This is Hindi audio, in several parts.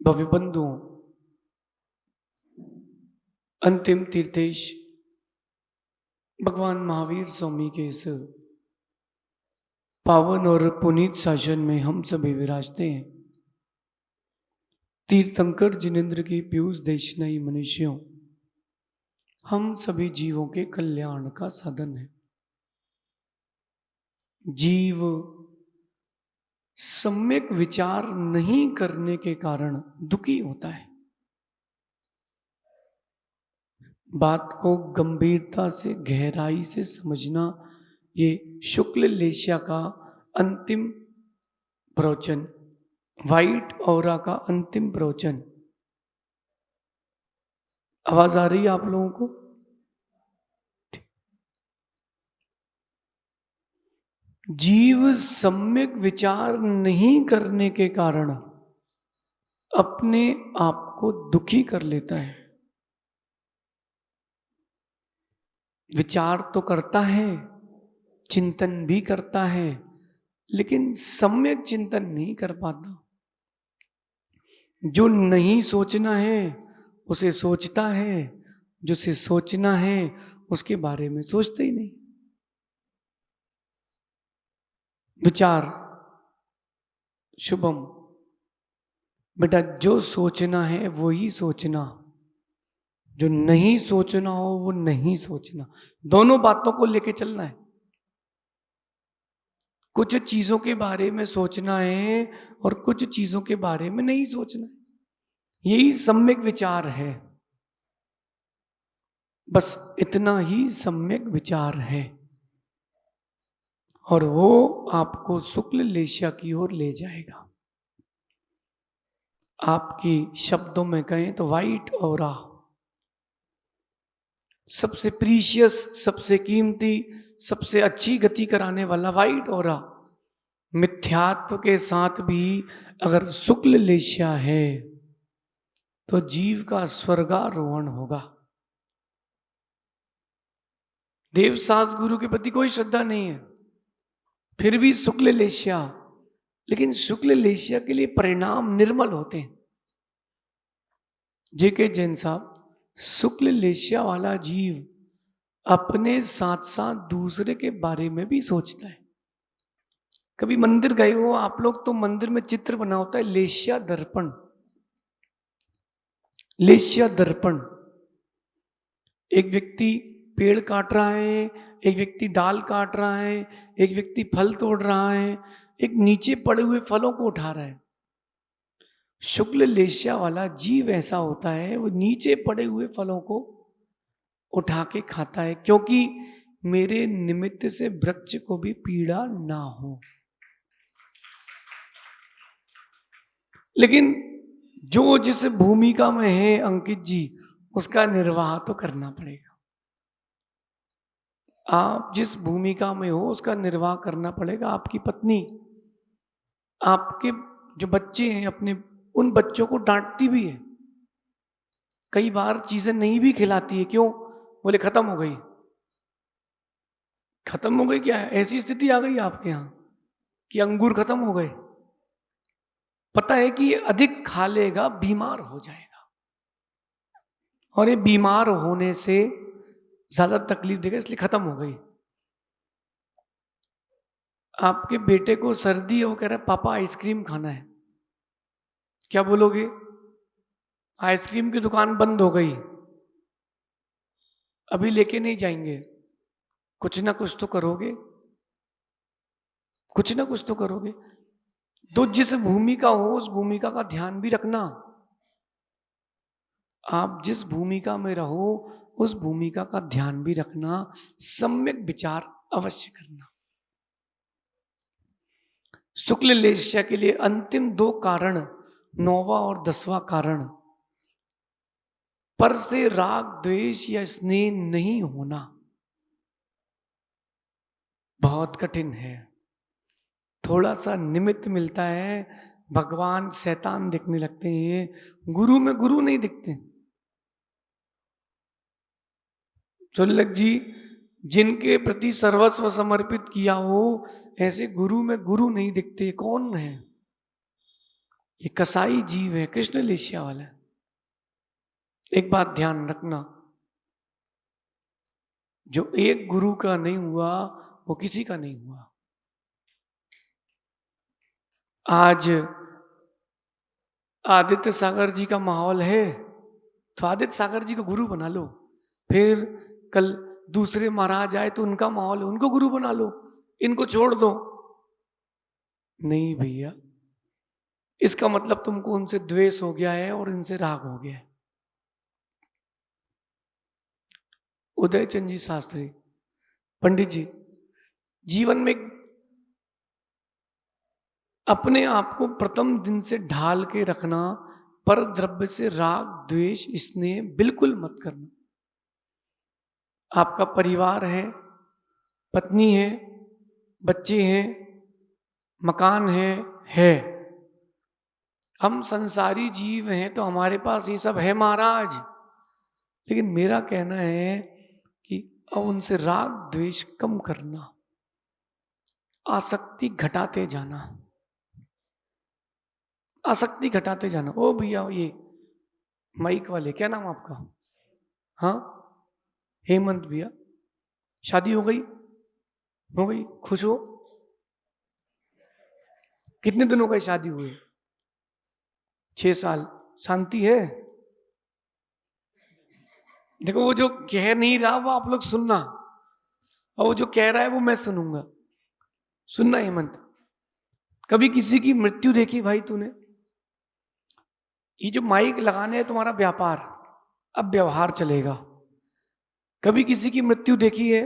भव्य बंधुओं, अंतिम तीर्थेश भगवान महावीर स्वामी के इस पावन और पुनीत शासन में हम सभी विराजते हैं। तीर्थंकर जिनेन्द्र की पीयूष देशनाई मनुष्यों, हम सभी जीवों के कल्याण का साधन है। जीव सम्यक विचार नहीं करने के कारण दुखी होता है। बात को गंभीरता से गहराई से समझना, ये शुक्ल लेशिया का अंतिम प्रवचन, वाइट औरा का अंतिम प्रवचन। आवाज आ रही है आप लोगों को? जीव सम्यक विचार नहीं करने के कारण अपने आप को दुखी कर लेता है। विचार तो करता है, चिंतन भी करता है, लेकिन सम्यक चिंतन नहीं कर पाता। जो नहीं सोचना है उसे सोचता है, जो से सोचना है उसके बारे में सोचता ही नहीं। विचार शुभम, बेटा जो सोचना है वो ही सोचना, जो नहीं सोचना हो वो नहीं सोचना। दोनों बातों को लेके चलना है। कुछ चीजों के बारे में सोचना है और कुछ चीजों के बारे में नहीं सोचना है। यही सम्यक विचार है। बस इतना ही सम्यक विचार है, और वो आपको शुक्ल लेशिया की ओर ले जाएगा। आपकी शब्दों में कहें तो वाइट औरा, सबसे प्रीशियस, सबसे कीमती, सबसे अच्छी गति कराने वाला वाइट औरा, मिथ्यात्व के साथ भी अगर शुक्ल लेशिया है तो जीव का स्वर्गारोहण होगा। देवसास गुरु के प्रति कोई श्रद्धा नहीं है, फिर भी शुक्ल लेशिया, लेकिन शुक्ल लेशिया के लिए परिणाम निर्मल होते हैं। जेके जैन साहब, शुक्ल लेशिया वाला जीव अपने साथ साथ दूसरे के बारे में भी सोचता है। कभी मंदिर गए हो आप लोग तो मंदिर में चित्र बना होता है लेशिया दर्पण। लेशिया दर्पण, एक व्यक्ति पेड़ काट रहा है, एक व्यक्ति डाल काट रहा है, एक व्यक्ति फल तोड़ रहा है, एक नीचे पड़े हुए फलों को उठा रहा है। शुक्ल लेशिया वाला जीव ऐसा होता है, वो नीचे पड़े हुए फलों को उठा के खाता है, क्योंकि मेरे निमित्त से वृक्ष को भी पीड़ा ना हो। लेकिन जो जिस भूमिका में है अंकित जी, उसका निर्वाह तो करना पड़ेगा। आप जिस भूमिका में हो उसका निर्वाह करना पड़ेगा। आपकी पत्नी, आपके जो बच्चे हैं, अपने उन बच्चों को डांटती भी है, कई बार चीजें नहीं भी खिलाती है। क्यों? बोले खत्म हो गई। खत्म हो गई क्या है? ऐसी स्थिति आ गई आपके यहां कि अंगूर खत्म हो गए। पता है कि ये अधिक खा लेगा बीमार हो जाएगा, और ये बीमार होने से ज्यादा तकलीफ देगा, इसलिए खत्म हो गई। आपके बेटे को सर्दी है, वो कह रहा है पापा आइसक्रीम खाना है, क्या बोलोगे? आइसक्रीम की दुकान बंद हो गई, अभी लेके नहीं जाएंगे। कुछ ना कुछ तो करोगे, कुछ ना कुछ तो करोगे। तो जिस भूमिका हो उस भूमिका का ध्यान भी रखना। आप जिस भूमिका में रहो उस भूमिका का ध्यान भी रखना, सम्यक विचार अवश्य करना। शुक्ल लेशिया के लिए अंतिम दो कारण, 9वां और 10वां कारण, पर से राग द्वेष या स्नेह नहीं होना बहुत कठिन है। थोड़ा सा निमित्त मिलता है, भगवान शैतान दिखने लगते हैं, गुरु में गुरु नहीं दिखते। चुल्लक जी, जिनके प्रति सर्वस्व समर्पित किया हो, ऐसे गुरु में गुरु नहीं दिखते। कौन है? ये कसाई जीव है, कृष्ण लेशिया वाला है। एक बात ध्यान रखना, जो एक गुरु का नहीं हुआ वो किसी का नहीं हुआ। आज आदित्य सागर जी का माहौल है तो आदित्य सागर जी को गुरु बना लो। फिर कल दूसरे महाराज आए तो उनका माहौल है, उनको गुरु बना लो, इनको छोड़ दो। नहीं भैया, इसका मतलब तुमको उनसे द्वेष हो गया है और इनसे राग हो गया है। उदयचंद जी शास्त्री पंडित जी, जीवन में अपने आप को प्रथम दिन से ढाल के रखना, पर द्रव्य से राग द्वेष स्नेह बिल्कुल मत करना। आपका परिवार है, पत्नी है, बच्चे हैं, मकान है। हम संसारी जीव हैं तो हमारे पास ये सब है महाराज। लेकिन मेरा कहना है कि अब उनसे राग द्वेष कम करना, आसक्ति घटाते जाना, आसक्ति घटाते जाना। ओ भैया, ये माइक वाले, क्या नाम आपका? हाँ, हेमंत भैया, शादी हो गई? हो गई, खुश हो? कितने दिनों का शादी हुए? 6 साल। शांति है? देखो, वो जो कह नहीं रहा वो आप लोग सुनना, और वो जो कह रहा है वो मैं सुनूंगा। सुनना हेमंत, कभी किसी की मृत्यु देखी भाई तूने? ये जो माइक लगाने है तुम्हारा व्यापार, अब व्यवहार चलेगा। कभी किसी की मृत्यु देखी है?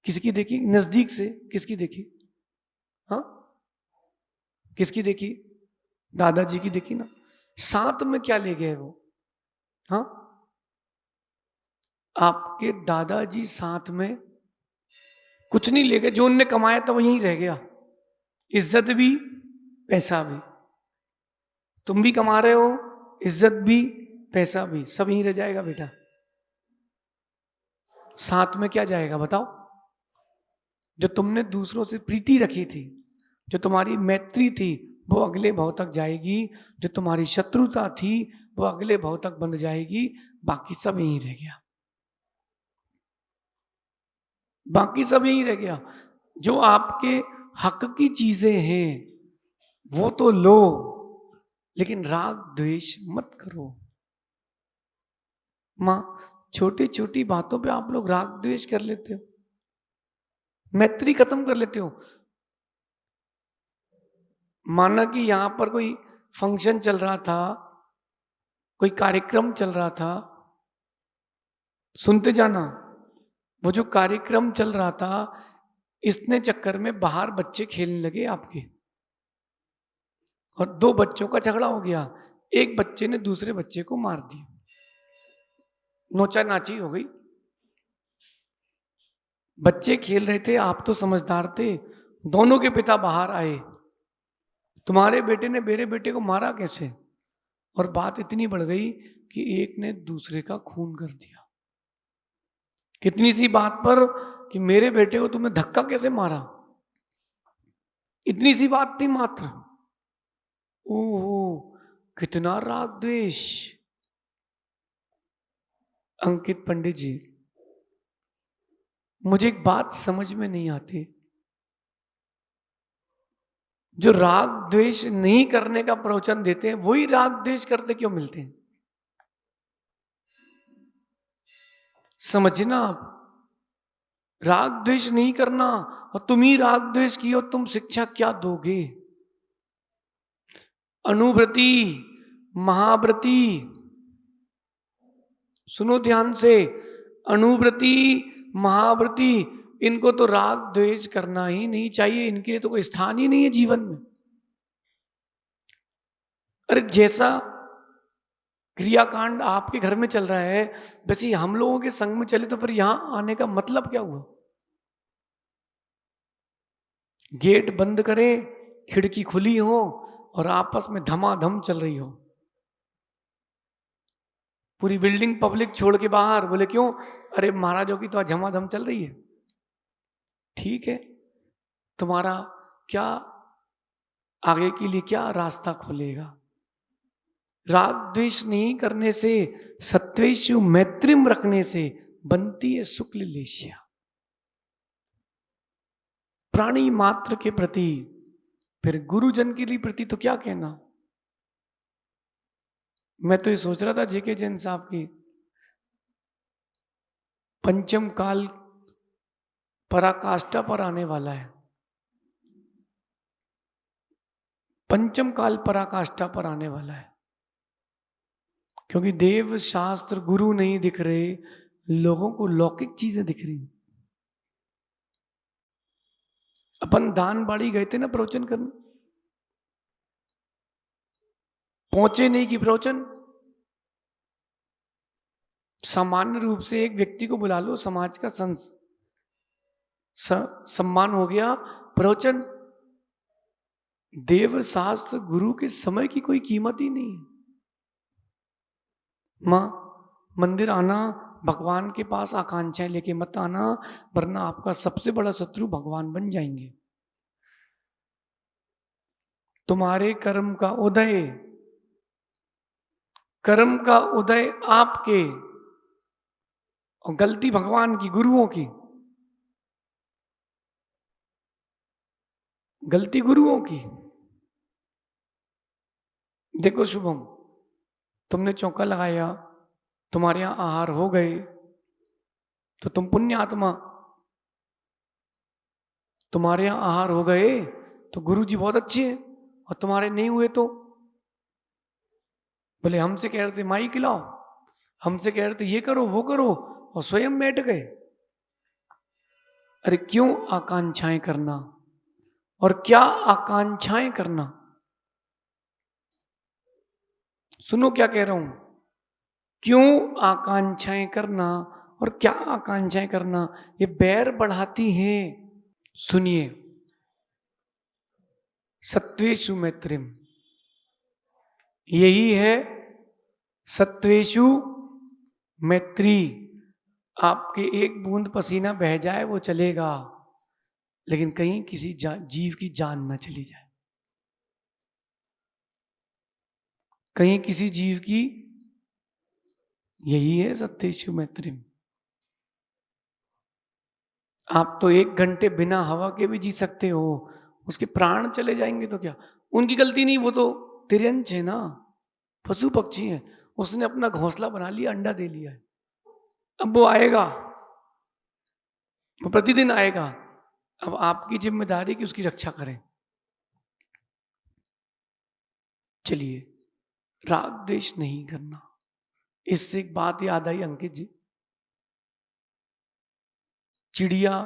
किसकी देखी? नजदीक से किसकी देखी? हाँ, किसकी देखी? दादाजी की देखी ना। साथ में क्या ले गए वो? हाँ, आपके दादाजी साथ में कुछ नहीं ले गए। जो उनने कमाया था वो यहीं रह गया, इज्जत भी पैसा भी। तुम भी कमा रहे हो, इज्जत भी पैसा भी, सब यहीं रह जाएगा बेटा। साथ में क्या जाएगा बताओ? जो तुमने दूसरों से प्रीति रखी थी, जो तुम्हारी मैत्री थी, वो अगले भाव तक जाएगी। जो तुम्हारी शत्रुता थी वो अगले भाव तक बंध जाएगी। बाकी सब यहीं रह गया, बाकी सब यहीं रह गया। जो आपके हक की चीजें हैं वो तो लो, लेकिन राग द्वेष मत करो। मां, छोटी छोटी बातों पे आप लोग राग द्वेष कर लेते हो, मैत्री खत्म कर लेते हो। माना कि यहां पर कोई फंक्शन चल रहा था, कोई कार्यक्रम चल रहा था, सुनते जाना। वो जो कार्यक्रम चल रहा था, इसने चक्कर में बाहर बच्चे खेलने लगे आपके, और 2 बच्चों का झगड़ा हो गया। एक बच्चे ने दूसरे बच्चे को मार दिया, नोचा नाची हो गई। बच्चे खेल रहे थे, आप तो समझदार थे, दोनों के पिता बाहर आए। तुम्हारे बेटे ने मेरे बेटे को मारा कैसे? और बात इतनी बढ़ गई कि एक ने दूसरे का खून कर दिया। कितनी सी बात पर कि मेरे बेटे को तुमने धक्का कैसे मारा, इतनी सी बात थी मात्र। ओहो, कितना राग द्वेष। अंकित पंडित जी, मुझे एक बात समझ में नहीं आती, जो राग द्वेष नहीं करने का प्रवचन देते हैं वही राग द्वेष करते क्यों मिलते हैं? समझना आप, राग द्वेष नहीं करना, और तुम ही राग द्वेष की हो, तुम शिक्षा क्या दोगे? अनुव्रति, महाव्रति, सुनो ध्यान से, अनुव्रति महाव्रति, इनको तो राग द्वेष करना ही नहीं चाहिए। इनके लिए तो कोई स्थान ही नहीं है जीवन में। अरे जैसा क्रियाकांड आपके घर में चल रहा है, वैसे हम लोगों के संग में चले तो फिर यहां आने का मतलब क्या हुआ? गेट बंद करें, खिड़की खुली हो और आपस में धमाधम चल रही हो, पूरी बिल्डिंग पब्लिक छोड़ के बाहर। बोले क्यों? अरे महाराजों की तो आज झमाझम चल रही है। ठीक है, तुम्हारा क्या आगे के लिए क्या रास्ता खोलेगा। राग द्वेष नहीं करने से, सत्वेषु मैत्रिम रखने से बनती है शुक्ल लेशिया। प्राणी मात्र के प्रति, फिर गुरुजन के लिए प्रति तो क्या कहना। मैं तो ये सोच रहा था जेके जैन साहब की पंचम काल पराकाष्ठा पर आने वाला है। पंचम काल पराकाष्ठा पर आने वाला है, क्योंकि देव शास्त्र गुरु नहीं दिख रहे, लोगों को लौकिक चीजें दिख रही। अपन दान बाड़ी गए थे ना प्रवचन करने, पहुंचे नहीं कि प्रवचन। सामान्य रूप से एक व्यक्ति को बुला लो, समाज का सम्मान हो गया, प्रवचन। देव शास्त्र गुरु के समय की कोई कीमत ही नहीं। मां, मंदिर आना, भगवान के पास आकांक्षाएं लेके मत आना, वरना आपका सबसे बड़ा शत्रु भगवान बन जाएंगे। तुम्हारे कर्म का उदय, कर्म का उदय आपके, और गलती भगवान की, गुरुओं की, गलती गुरुओं की। देखो शुभम, तुमने चौका लगाया, तुम्हारे यहां आहार हो गए, तो तुम पुण्य आत्मा। तुम्हारे यहां आहार हो गए तो गुरु जी बहुत अच्छे हैं, और तुम्हारे नहीं हुए तो बोले हमसे कह रहे थे माई खिलाओ, हमसे कह रहे थे ये करो वो करो, और स्वयं बैठ गए। अरे क्यों आकांक्षाएं करना, और क्या आकांक्षाएं करना। सुनो क्या कह रहा हूं, क्यों आकांक्षाएं करना और क्या आकांक्षाएं करना, ये बैर बढ़ाती हैं। सुनिए, सत्वेषु मैत्रिम, यही है सत्वेषु मैत्री। आपके एक बूंद पसीना बह जाए वो चलेगा, लेकिन कहीं किसी जीव की जान न चली जाए, कहीं किसी जीव की। यही है सत्वेषु मैत्रिम। आप तो 1 घंटे बिना हवा के भी जी सकते हो, उसके प्राण चले जाएंगे तो क्या, उनकी गलती नहीं, वो तो तिर्यंच है ना, पशु पक्षी है। उसने अपना घोंसला बना लिया, अंडा दे लिया है, अब वो आएगा, वो प्रतिदिन आएगा। अब आपकी जिम्मेदारी कि उसकी रक्षा करें। चलिए, राग द्वेष नहीं करना। इससे एक बात याद आई अंकित जी, चिड़िया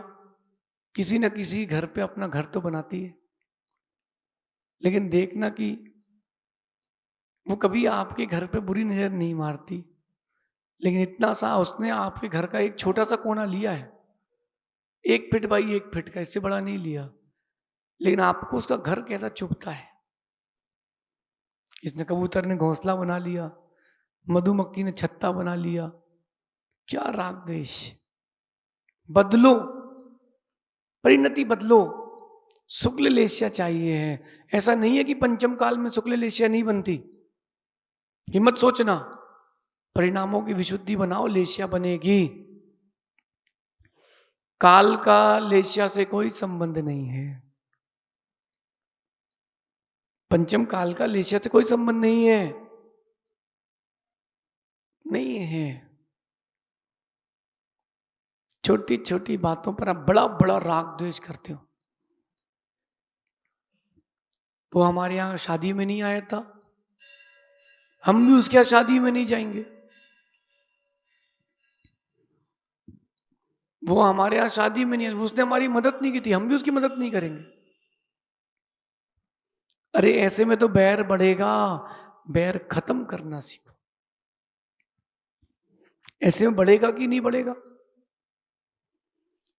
किसी न किसी घर पे अपना घर तो बनाती है, लेकिन देखना कि वो कभी आपके घर पे बुरी नजर नहीं मारती। लेकिन इतना सा उसने आपके घर का एक छोटा सा कोना लिया है, 1 फीट बाई 1 फीट का, इससे बड़ा नहीं लिया, लेकिन आपको उसका घर कैसा चुभता है। इसने कबूतर ने घोंसला बना लिया, मधुमक्खी ने छत्ता बना लिया। क्या राग द्वेष। बदलो, परिणति बदलो। शुक्ल लेशिया चाहिए है। ऐसा नहीं है कि पंचम काल में शुक्ल लेशिया नहीं बनती, हिम्मत सोचना। परिणामों की विशुद्धि बनाओ, लेशिया बनेगी। काल का लेशिया से कोई संबंध नहीं है, पंचम काल का लेशिया से कोई संबंध नहीं है, नहीं है। छोटी छोटी बातों पर आप बड़ा बड़ा राग द्वेष करते हो। वो हमारे यहां शादी में नहीं आया था, हम भी उसके यहां शादी में नहीं जाएंगे। वो हमारे यहां शादी में नहीं, उसने हमारी मदद नहीं की थी, हम भी उसकी मदद नहीं करेंगे। अरे ऐसे में तो बैर बढ़ेगा, बैर खत्म करना सीखो। ऐसे में बढ़ेगा कि नहीं बढ़ेगा।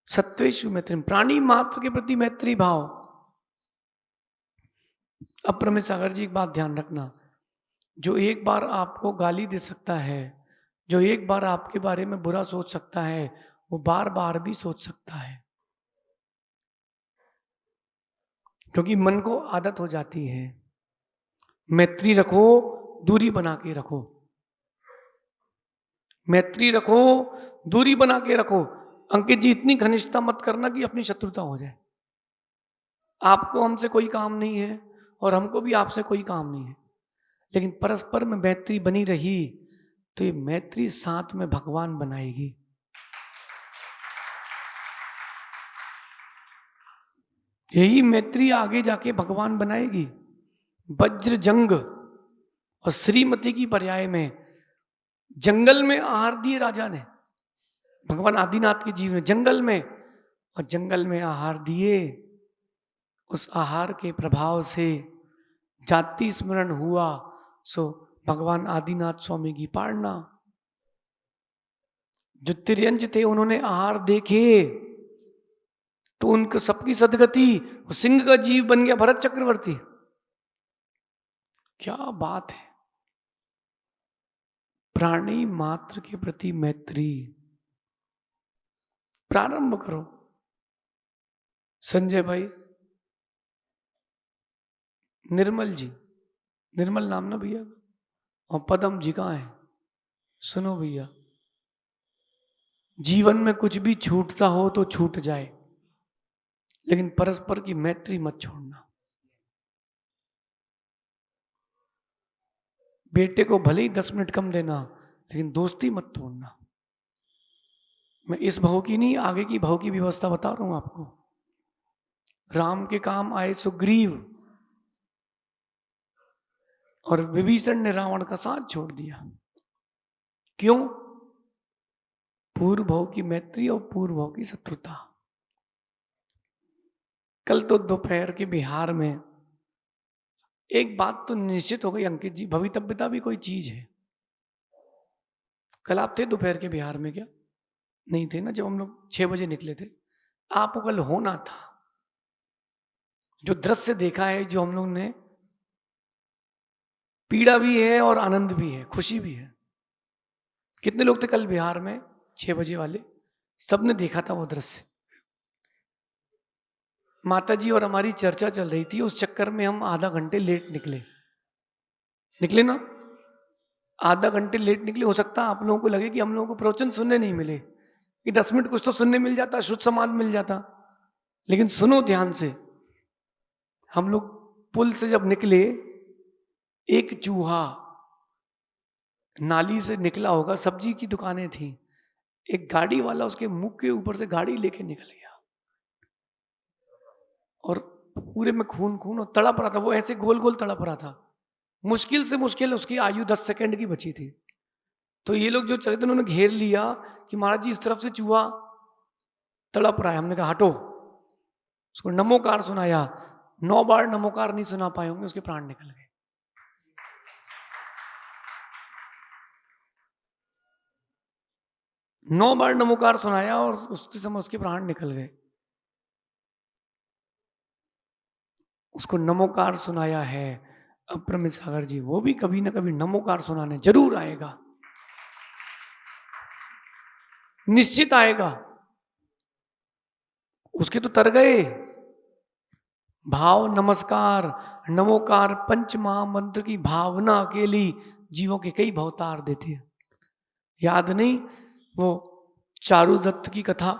सत्वेषु मैत्री, प्राणी मात्र के प्रति मैत्री भाव। अब प्रमेश सागर जी एक बात ध्यान रखना, जो एक बार आपको गाली दे सकता है, जो एक बार आपके बारे में बुरा सोच सकता है, वो बार बार भी सोच सकता है। क्योंकि मन को आदत हो जाती है। मैत्री रखो, दूरी बना के रखो। मैत्री रखो, दूरी बना के रखो। अंकित जी, इतनी घनिष्ठता मत करना कि अपनी शत्रुता हो जाए। आपको हमसे कोई काम नहीं है और हमको भी आपसे कोई काम नहीं है, लेकिन परस्पर में मैत्री बनी रही तो ये मैत्री साथ में भगवान बनाएगी। यही मैत्री आगे जाके भगवान बनाएगी। वज्र जंग और श्रीमती की पर्याय में जंगल में आहार दिए राजा ने, भगवान आदिनाथ के जीवन जंगल में, और जंगल में आहार दिए। उस आहार के प्रभाव से जाति स्मरण हुआ, सो भगवान आदिनाथ स्वामी की पारना। जो तिर्यंज थे उन्होंने आहार देखे तो उनको सबकी सदगति, सिंह का जीव बन गया भरत चक्रवर्ती। क्या बात है। प्राणी मात्र के प्रति मैत्री प्रारंभ करो। संजय भाई, निर्मल जी, निर्मल नाम ना भैया, और पदम जी कहाँ है? सुनो भैया, जीवन में कुछ भी छूटता हो तो छूट जाए, लेकिन परस्पर की मैत्री मत छोड़ना। बेटे को भले ही 10 मिनट कम देना, लेकिन दोस्ती मत तोड़ना। मैं इस भाव की नहीं, आगे की भाव की व्यवस्था बता रहा हूं आपको। राम के काम आए सुग्रीव, और विभीषण ने रावण का साथ छोड़ दिया। क्यों? पूर्व भाव की मैत्री और पूर्व भाव की शत्रुता। कल तो दोपहर के बिहार में एक बात तो निश्चित हो गई अंकित जी, भवितव्यता भी कोई चीज है। कल आप थे दोपहर के बिहार में क्या? नहीं थे ना, जब हम लोग 6 बजे निकले थे। आपको कल होना था। जो दृश्य देखा है, जो हम लोग ने, पीड़ा भी है और आनंद भी है, खुशी भी है। कितने लोग थे कल बिहार में 6 बजे वाले? सबने देखा था वो दृश्य। माता जी और हमारी चर्चा चल रही थी, उस चक्कर में हम आधा घंटे लेट निकले ना, आधा घंटे लेट निकले। हो सकता है आप लोगों को लगे कि हम लोगों को प्रवचन सुनने नहीं मिले, कि 10 मिनट कुछ तो सुनने मिल जाता, शुद्ध समाज मिल जाता। लेकिन सुनो ध्यान से, हम लोग पुल से जब निकले, एक चूहा नाली से निकला होगा, सब्जी की दुकानें थी, एक गाड़ी वाला उसके मुंह के ऊपर से गाड़ी लेके निकल गया, और पूरे में खून खून, और तड़प रहा था वो, ऐसे गोल गोल तड़प रहा था। मुश्किल से मुश्किल उसकी आयु 10 सेकंड की बची थी। तो ये लोग जो चले थे उन्होंने घेर लिया कि महाराज जी इस तरफ से चूहा तड़प रहा है। हमने कहा हटो। उसको नमोकार सुनाया, 9 बार नमोकार नहीं सुना पाए होंगे, उसके प्राण निकल गए। नौ बार नमोकार सुनाया और उसके समय उसके प्राण निकल गए। उसको नमोकार सुनाया है अप्रमित सागर जी, वो भी कभी ना कभी नमोकार सुनाने जरूर आएगा, निश्चित आएगा। उसके तो तर गए। भाव, नमस्कार, नमोकार, पंच महामंत्र की भावना अकेली जीवों के कई भवतार देती है। याद नहीं वो चारुदत्त की कथा,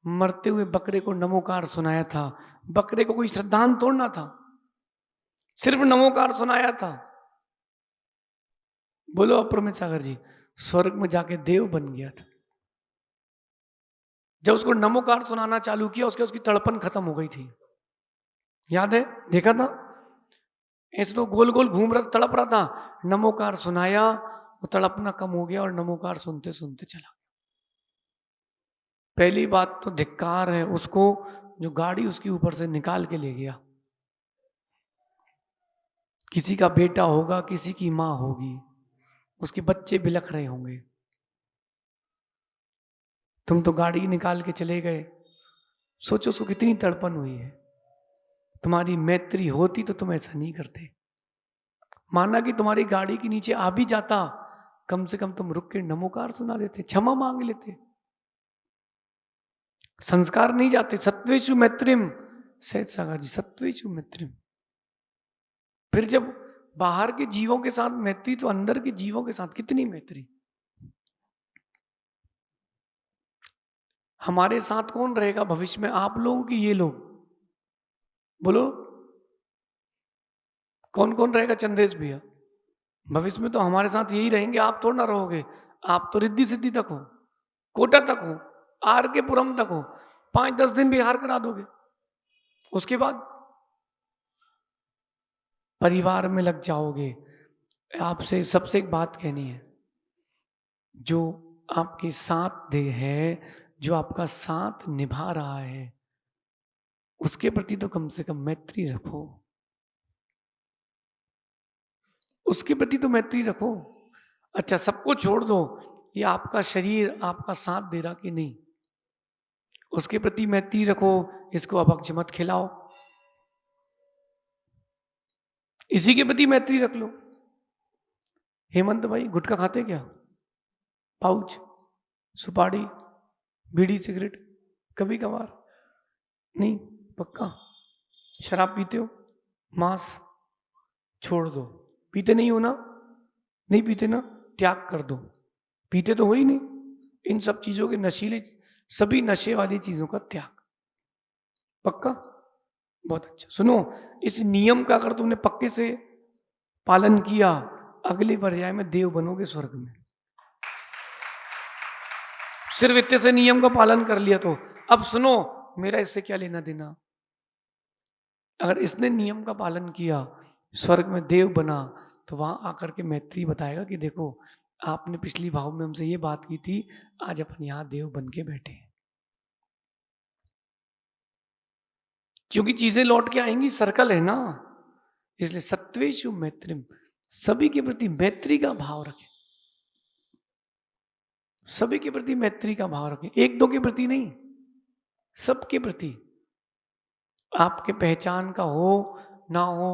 मरते हुए बकरे को नमोकार सुनाया था। बकरे को कोई श्रद्धांत तोड़ना था, सिर्फ नमोकार सुनाया था। बोलो अप्रमित सागर जी, स्वर्ग में जाके देव बन गया था। जब उसको नमोकार सुनाना चालू किया, उसकी तड़पन खत्म हो गई थी। याद है, देखा था? ऐसे तो गोल गोल घूम रहा, तड़प रहा था। नमोकार सुनाया, वो तड़पना कम हो गया और नमोकार सुनते सुनते चला। पहली बात तो धिक्कार है उसको जो गाड़ी उसके ऊपर से निकाल के ले गया। किसी का बेटा होगा, किसी की मां होगी, उसके बच्चे बिलख रहे होंगे, तुम तो गाड़ी निकाल के चले गए। सोचो उसको कितनी तड़पन हुई है। तुम्हारी मैत्री होती तो तुम ऐसा नहीं करते। माना कि तुम्हारी गाड़ी के नीचे आ भी जाता, कम से कम तुम रुक के नमोकार सुना देते, क्षमा मांग लेते। संस्कार नहीं जाते। सत्वेषु मैत्रिम, सहज सागर जी, सत्वेषु मैत्रिम। फिर जब बाहर के जीवों के साथ मैत्री, तो अंदर के जीवों के साथ कितनी मैत्री। हमारे साथ कौन रहेगा भविष्य में, आप लोग कि ये लोग? बोलो कौन कौन रहेगा चंद्रेश भैया? भविष्य में तो हमारे साथ यही रहेंगे, आप थोड़ा ना रहोगे। आप तो रिद्धि सिद्धि तक हो, कोटा तक हो, आर के पुरम तक हो, 5-10 दिन बिहार करा दोगे, उसके बाद परिवार में लग जाओगे। आपसे सबसे एक बात कहनी है, जो आपके साथ दे है, जो आपका साथ निभा रहा है, उसके प्रति तो कम से कम मैत्री रखो, उसके प्रति तो मैत्री रखो। अच्छा सबको छोड़ दो, ये आपका शरीर आपका साथ दे रहा कि नहीं, उसके प्रति मैत्री रखो। इसको अभक्ष मत खिलाओ, इसी के प्रति मैत्री रख लो। हेमंत भाई गुटखा खाते क्या? पाउच, सुपारी, बीड़ी, सिगरेट? कभी कभार नहीं, पक्का? शराब पीते हो? मांस छोड़ दो, पीते नहीं हो ना? नहीं पीते ना, त्याग कर दो। पीते तो हो ही नहीं। इन सब चीजों के नशीले, सभी नशे वाली चीजों का त्याग, पक्का? बहुत अच्छा। सुनो, इस नियम का अगर तुमने पक्के से पालन किया, अगले पर्याय में देव बनोगे स्वर्ग में। सिर्फ इतने से नियम का पालन कर लिया तो। अब सुनो, मेरा इससे क्या लेना देना? अगर इसने नियम का पालन किया, स्वर्ग में देव बना, तो वहां आकर के मैत्री बताएगा कि देखो आपने पिछली भाव में हमसे ये बात की थी, आज अपन यहां देव बन के बैठे। क्योंकि चीजें लौट के आएंगी, सर्कल है ना। इसलिए सत्वेषु मैत्रिम, सभी के प्रति मैत्री का भाव रखें, सभी के प्रति मैत्री का भाव रखें, एक दो के प्रति नहीं, सबके प्रति। आपके पहचान का हो ना हो,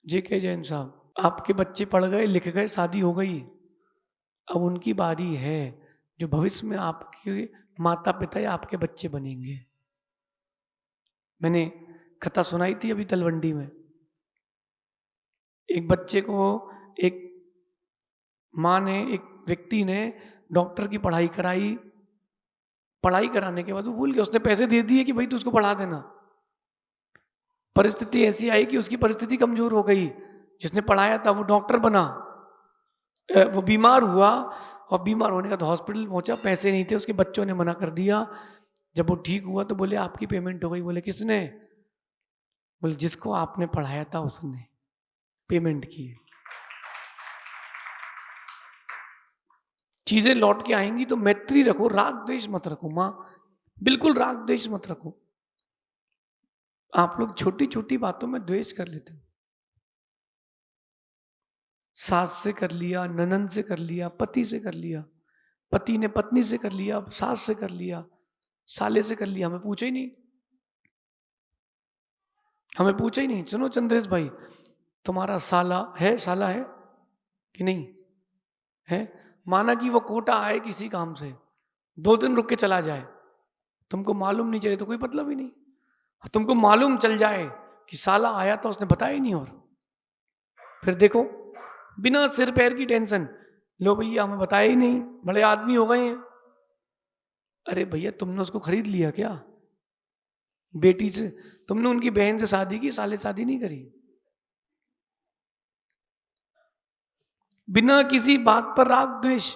जेके जैन साहब, आपके बच्चे पढ़ गए, लिख गए, शादी हो गई, अब उनकी बारी है जो भविष्य में आपके माता पिता या आपके बच्चे बनेंगे। मैंने कथा सुनाई थी अभी तलवंडी में, एक बच्चे को एक माँ ने, एक व्यक्ति ने डॉक्टर की पढ़ाई कराई, पढ़ाई कराने के बाद वो भूल गया, उसने पैसे दे दिए कि भाई तू उसको पढ़ा देना। परिस्थिति ऐसी आई कि उसकी परिस्थिति कमजोर हो गई, जिसने पढ़ाया था वो डॉक्टर बना, वो बीमार हुआ, और बीमार होने का तो हॉस्पिटल पहुंचा, पैसे नहीं थे, उसके बच्चों ने मना कर दिया। जब वो ठीक हुआ तो बोले आपकी पेमेंट हो गई। बोले किसने? बोले जिसको आपने पढ़ाया था उसने पेमेंट की। चीजें लौट के आएंगी, तो मैत्री रखो, राग द्वेष मत रखो। मां बिल्कुल राग द्वेष मत रखो। आप लोग छोटी छोटी बातों में द्वेष कर लेते हो, सास से कर लिया, ननंद से कर लिया, पति से कर लिया, पति ने पत्नी से कर लिया, सास से कर लिया, साले से कर लिया, हमें पूछा ही नहीं, हमें पूछा ही नहीं। सुनो चंद्रेश भाई, तुम्हारा साला है कि नहीं है? माना कि वो कोटा आए किसी काम से, 2 दिन रुक के चला जाए, तुमको मालूम नहीं चले तो कोई मतलब ही नहीं। तुमको मालूम चल जाए कि साला आया था, उसने बताया ही नहीं, और फिर देखो बिना सिर पैर की टेंशन, लो भैया हमें बताया ही नहीं, बड़े आदमी हो गए हैं। अरे भैया तुमने उसको खरीद लिया क्या? बेटी से, तुमने उनकी बहन से शादी की, साले शादी नहीं करी। बिना किसी बात पर राग द्वेष,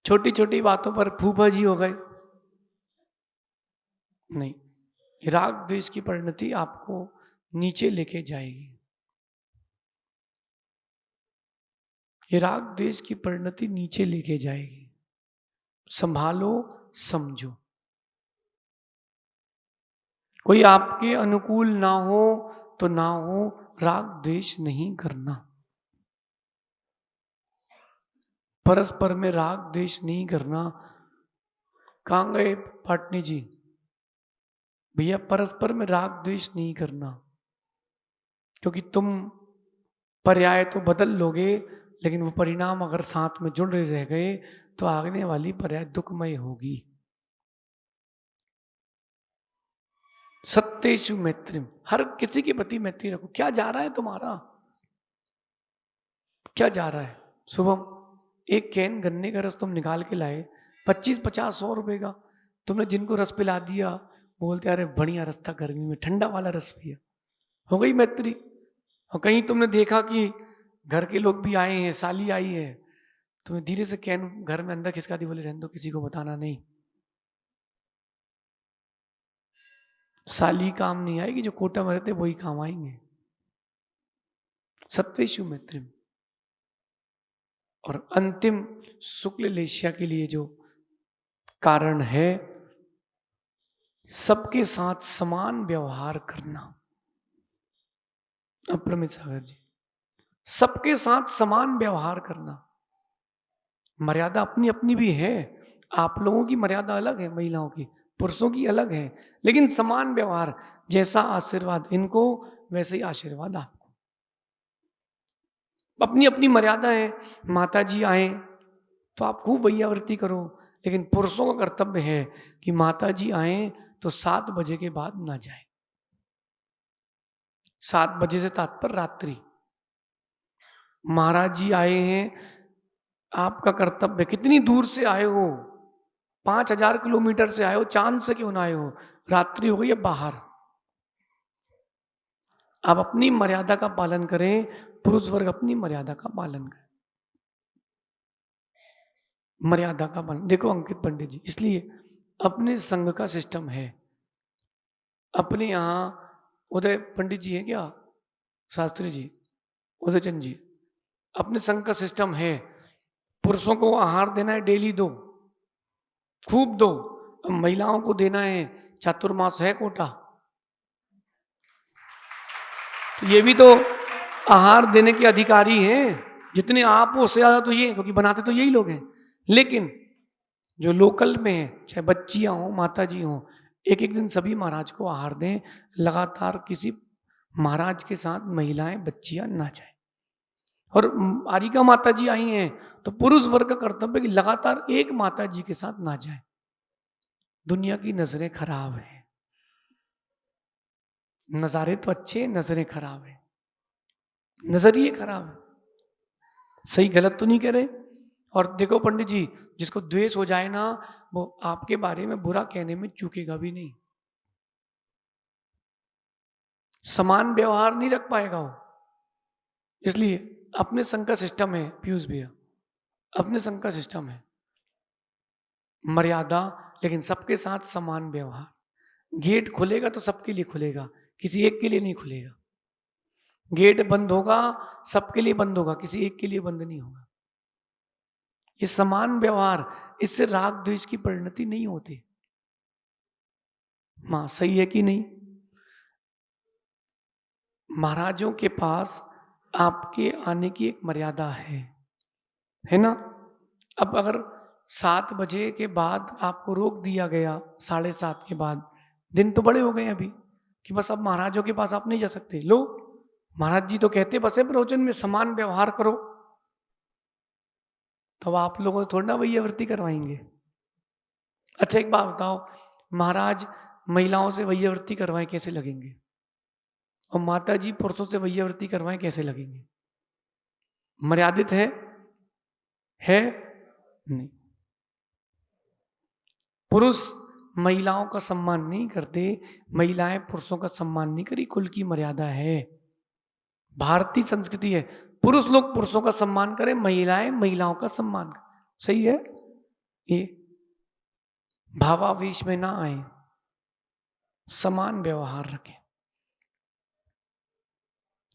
छोटी छोटी बातों पर फूफा जी हो गए, नहीं। राग द्वेष की परिणति आपको नीचे लेके जाएगी। ये राग द्वेष की परिणति नीचे लेके जाएगी। संभालो, समझो। कोई आपके अनुकूल ना हो तो ना हो, राग द्वेष नहीं करना। परस्पर में राग द्वेष नहीं करना। कहां गए पाटनी जी? भैया परस्पर में राग द्वेष नहीं करना, क्योंकि तुम पर्याय तो बदल लोगे, लेकिन वो परिणाम अगर साथ में जुड़ रह गए तो आगने वाली पर्याय दुखमय होगी। सत्येषु मैत्रीम, हर किसी के प्रति मैत्री रखो। क्या जा रहा है तुम्हारा, क्या जा रहा है? शुभम, एक कैन गन्ने का रस तुम निकाल के लाए, 25-50-100 रुपए का, तुमने जिनको रस पिला दिया, बोलते अरे बढ़िया रस था, गर्मी में ठंडा वाला रस पिया, हो गई मैत्री। और कहीं तुमने देखा कि घर के लोग भी आए हैं, साली आई है, तुम्हें धीरे से कैन घर में अंदर खिसका दी, बोले रहने दो, किसी को बताना नहीं। साली काम नहीं आएगी, जो कोटा में रहते वही काम आएंगे। सत्वेशु मैत्रिम। और अंतिम शुक्ल लेशिया के लिए जो कारण है, सबके साथ समान व्यवहार करना। अप्रमित सागर जी, सबके साथ समान व्यवहार करना। मर्यादा अपनी अपनी भी है, आप लोगों की मर्यादा अलग है, महिलाओं की, पुरुषों की अलग है, लेकिन समान व्यवहार। जैसा आशीर्वाद इनको, वैसे ही आशीर्वाद आपको। अपनी अपनी मर्यादा है। माता जी आए तो आप खूब वैयावृत्ति करो, लेकिन पुरुषों का कर्तव्य है कि माता जी आए तो 7 बजे के बाद ना जाए। 7 बजे से तात्पर्य रात्रि। महाराज जी आए हैं, आपका कर्तव्य, कितनी दूर से आए हो, 5000 किलोमीटर से आए हो, चांद से क्यों ना आए हो, रात्रि हो गई है बाहर। आप अपनी मर्यादा का पालन करें, पुरुष वर्ग अपनी मर्यादा का पालन करें। मर्यादा का पालन। देखो अंकित पंडित जी, इसलिए अपने संघ का सिस्टम है। अपने यहाँ उदय पंडित जी हैं क्या, शास्त्री जी, उदयचंद जी, अपने संघ का सिस्टम है, पुरुषों को आहार देना है, डेली दो, खूब दो। महिलाओं को देना है, चातुर्मास है कोटा, तो ये भी तो आहार देने के अधिकारी हैं। जितने आप हो उससे ज्यादा तो ये, क्योंकि बनाते तो यही लोग हैं। लेकिन जो लोकल में है, चाहे बच्चियां हो, माता जी हो, एक एक दिन सभी महाराज को आहार दें। लगातार किसी महाराज के साथ महिलाएं, बच्चियां ना जाए। और आरिका माता जी आई हैं तो पुरुष वर्ग का कर्तव्य कि लगातार एक माता जी के साथ ना जाए। दुनिया की नजरें खराब है, नजारे तो अच्छे, नजरें खराब है, नजरिए खराब है। सही गलत तो नहीं कह रहे। और देखो पंडित जी, जिसको द्वेष हो जाए ना, वो आपके बारे में बुरा कहने में चूकेगा भी नहीं। समान व्यवहार नहीं रख पाएगा वो। इसलिए अपने संघ का सिस्टम है पीयूष भैया, अपने संघ का सिस्टम है, मर्यादा, लेकिन सबके साथ समान व्यवहार। गेट खुलेगा तो सबके लिए खुलेगा, किसी एक के लिए नहीं खुलेगा। गेट बंद होगा, सबके लिए बंद होगा, किसी एक के लिए बंद नहीं होगा। ये समान व्यवहार, इससे राग द्वेष की परिणति नहीं होती। मां सही है कि नहीं? महाराजों के पास आपके आने की एक मर्यादा है ना? अब अगर 7 बजे के बाद आपको रोक दिया गया, 7:30 के बाद, दिन तो बड़े हो गए अभी, कि बस अब महाराजों के पास आप नहीं जा सकते। लो, महाराज जी तो कहते बसे प्रवचन में समान व्यवहार करो, तो आप लोगों को थोड़ा ना वैयावृत्ति करवाएंगे। अच्छा एक बात बताओ, महाराज महिलाओं से वैयावृत्ति करवाएं कैसे लगेंगे, और माता जी पुरुषों से वैयावृत्ति करवाएं कैसे लगेंगे? मर्यादित है नहीं। पुरुष महिलाओं का सम्मान नहीं करते, महिलाएं पुरुषों का सम्मान नहीं करी, कुल की मर्यादा है, भारतीय संस्कृति है। पुरुष लोग पुरुषों का सम्मान करें, महिलाएं महिलाओं का सम्मान करें। सही है? ये भावावेश में ना आए, समान व्यवहार रखें,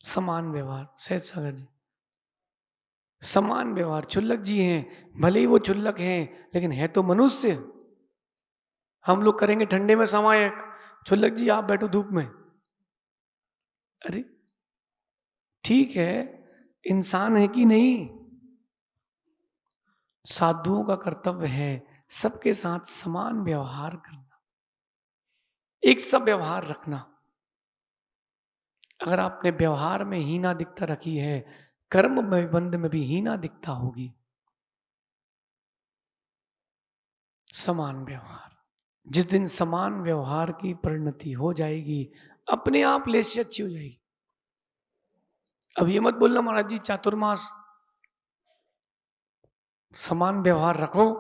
समान व्यवहार। सहज सागर जी, समान व्यवहार। क्षुल्लक जी हैं, भले ही वो क्षुल्लक हैं, लेकिन है तो मनुष्य। हम लोग करेंगे ठंडे में समायक, क्षुल्लक जी आप बैठो धूप में। अरे ठीक है, इंसान है कि नहीं? साधुओं का कर्तव्य है सबके साथ समान व्यवहार करना, एक सब व्यवहार रखना। अगर आपने व्यवहार में हीना दिखता रखी है, कर्म में बंध में भी हीना दिखता होगी। समान व्यवहार। जिस दिन समान व्यवहार की परिणति हो जाएगी, अपने आप लेस्य अच्छी हो जाएगी। अब ये मत बोलना महाराज जी चातुर्मास समान व्यवहार रखो,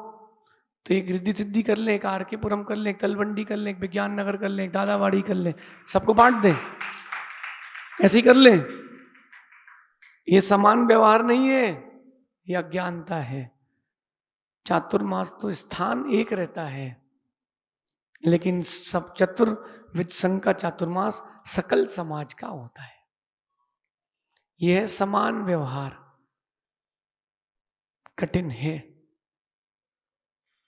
तो एक रिद्धि सिद्धि कर लें, एक आर के पुरम कर लें, एक तलवंडी कर लें, एक विज्ञान नगर कर लें, एक दादावाड़ी कर लें, सबको बांट दें, ऐसे ही कर लें। ये समान व्यवहार नहीं है, ये अज्ञानता है। चातुर्मास तो स्थान एक रहता है, लेकिन सब चतुर्विद संघ का चातुर्मास सकल समाज का होता है। यह समान व्यवहार कठिन है,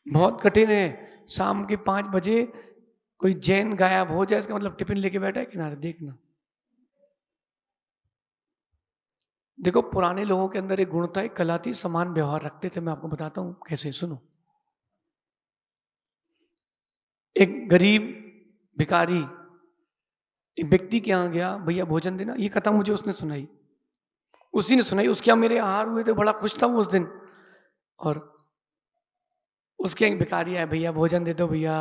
बहुत कठिन है। शाम के 5 बजे कोई जैन गायब हो जाए, इसका मतलब टिफिन लेके बैठा है किनारे, देखना। देखो पुराने लोगों के अंदर एक गुण था, एक कला थी, समान व्यवहार रखते थे। मैं आपको बताता हूं कैसे, सुनो। एक गरीब भिखारी एक व्यक्ति के यहाँ गया, भैया भोजन देना। ये कथा मुझे उसने सुनाई, उसी ने सुनाई। उसके यहाँ मेरे आहार हुए थे, बड़ा खुश था वो उस दिन। और उसके एक भिखारी आए, भैया भोजन दे दो भैया,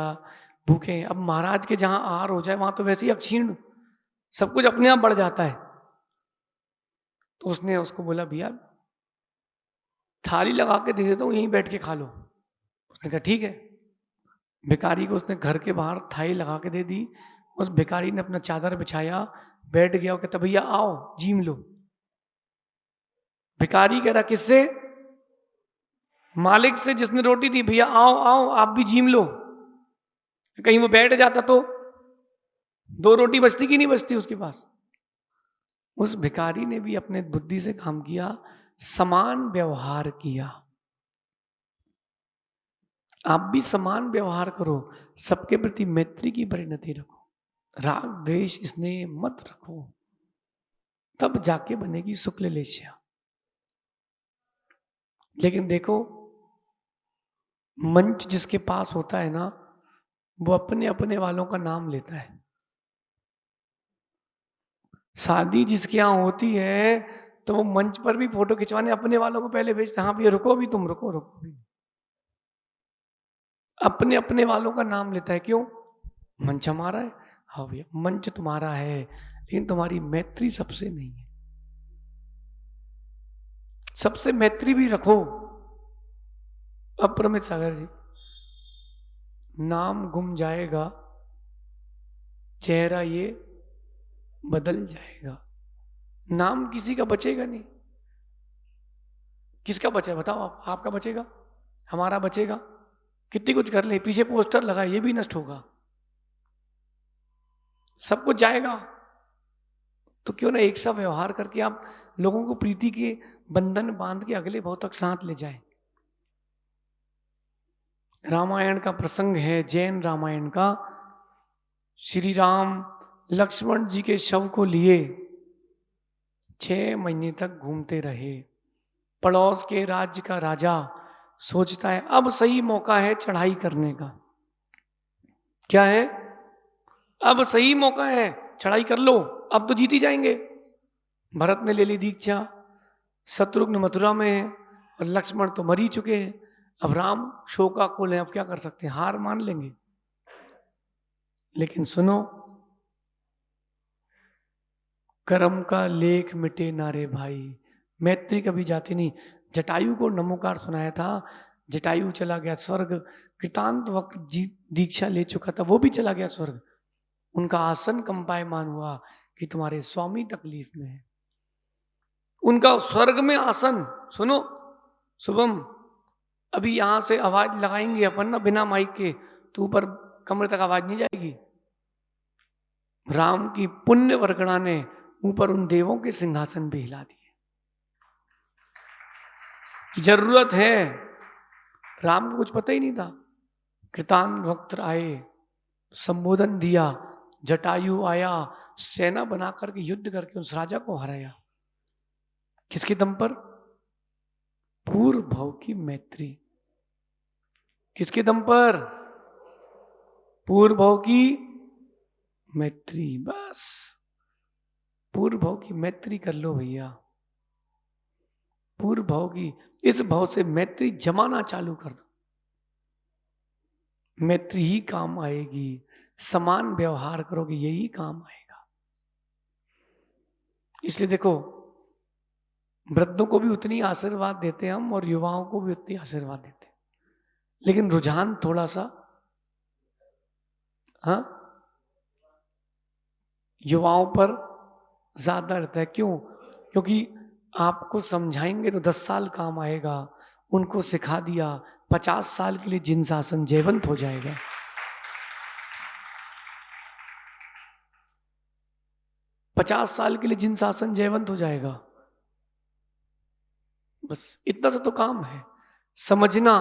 भूखे हैं। अब महाराज के जहां आहार हो जाए वहां तो वैसे ही अक्षीण सब कुछ अपने आप बढ़ जाता है। तो उसने उसको बोला, भैया थाली लगा के दे देता हूँ, यहीं बैठ के खा लो। उसने कहा ठीक है। भिखारी को उसने घर के बाहर थाली लगा के दे दी। उस भिखारी ने अपना चादर बिछाया, बैठ गया और कहता, भैया आओ जीम लो। भिखारी कह रहा, किससे? मालिक से, जिसने रोटी दी। भैया आओ आओ आप भी जीम लो। कहीं वो बैठ जाता तो 2 रोटी बचती कि नहीं बचती उसके पास। उस भिखारी ने भी अपने बुद्धि से काम किया, समान व्यवहार किया। आप भी समान व्यवहार करो, सबके प्रति मैत्री की परिणति रखो, राग द्वेष स्नेह मत रखो, तब जाके बनेगी शुक्ल लेस्या। लेकिन देखो मंच जिसके पास होता है ना, वो अपने अपने वालों का नाम लेता है। शादी जिसके यहाँ होती है तो वो मंच पर भी फोटो खिंचवाने अपने वालों को पहले भेजते, हाँ भैया रुको भी, तुम रुको रुको भी। अपने अपने वालों का नाम लेता है। क्यों? मंच हमारा है। हाँ भैया मंच तुम्हारा है, लेकिन तुम्हारी मैत्री सबसे नहीं है। सबसे मैत्री भी रखो। अब प्रमित सागर जी, नाम गुम जाएगा, चेहरा ये बदल जाएगा। नाम किसी का बचेगा नहीं। किसका बचेगा बताओ आप? आपका बचेगा, हमारा बचेगा। कितनी कुछ कर ले, पीछे पोस्टर लगा, ये भी नष्ट होगा, सब कुछ जाएगा। तो क्यों ना एक सा व्यवहार करके आप लोगों को प्रीति के बंधन बांध के अगले भाव तक साथ ले जाए। रामायण का प्रसंग है, जैन रामायण का। श्री राम लक्ष्मण जी के शव को लिए 6 महीने तक घूमते रहे। पड़ोस के राज्य का राजा सोचता है अब सही मौका है चढ़ाई करने का। क्या है? अब सही मौका है, चढ़ाई कर लो, अब तो जीत ही जाएंगे। भरत ने ले ली दीक्षा, शत्रुघ्न मथुरा में है और लक्ष्मण तो मर ही चुके हैं। अब राम शोकाकुल हैं, अब क्या कर सकते हैं, हार मान लेंगे। लेकिन सुनो, कर्म का लेख मिटे नारे भाई, मैत्री कभी जाती नहीं। जटायु को नमोकार सुनाया था, जटायु चला गया स्वर्ग। कृतांत वक्त दीक्षा ले चुका था, वो भी चला गया स्वर्ग। उनका आसन कंपायमान हुआ कि तुम्हारे स्वामी तकलीफ में है। उनका स्वर्ग में आसन, सुनो शुभम, अभी यहां से आवाज लगाएंगे अपन ना बिना माइक के, तो ऊपर कमरे तक आवाज नहीं जाएगी। राम की पुण्य वर्गणा ने ऊपर उन देवों के सिंहासन भी हिला दिए। जरूरत है। राम को कुछ पता ही नहीं था। कृतान वक्त आए, संबोधन दिया, जटायु आया, सेना बना करके युद्ध करके उस राजा को हराया। किसके दम पर? पूर्व भाव की मैत्री। किसके दम पर? पूर्व भाव की मैत्री। बस पूर्व भाव की मैत्री कर लो भैया। पूर्व भाव की, इस भाव से मैत्री जमाना चालू कर दो। मैत्री ही काम आएगी। समान व्यवहार करोगे, यही काम आएगा। इसलिए देखो, वृद्धों को भी उतनी आशीर्वाद देते हैं हम, और युवाओं को भी उतनी आशीर्वाद देते हैं, लेकिन रुझान थोड़ा सा, हाँ, युवाओं पर ज्यादा रहता है। क्यों? क्योंकि आपको समझाएंगे तो 10 साल काम आएगा, उनको सिखा दिया 50 साल के लिए जिनसासन जयवंत हो जाएगा। पचास साल के लिए जिनसासन जयवंत हो जाएगा। बस इतना सा तो काम है, समझना,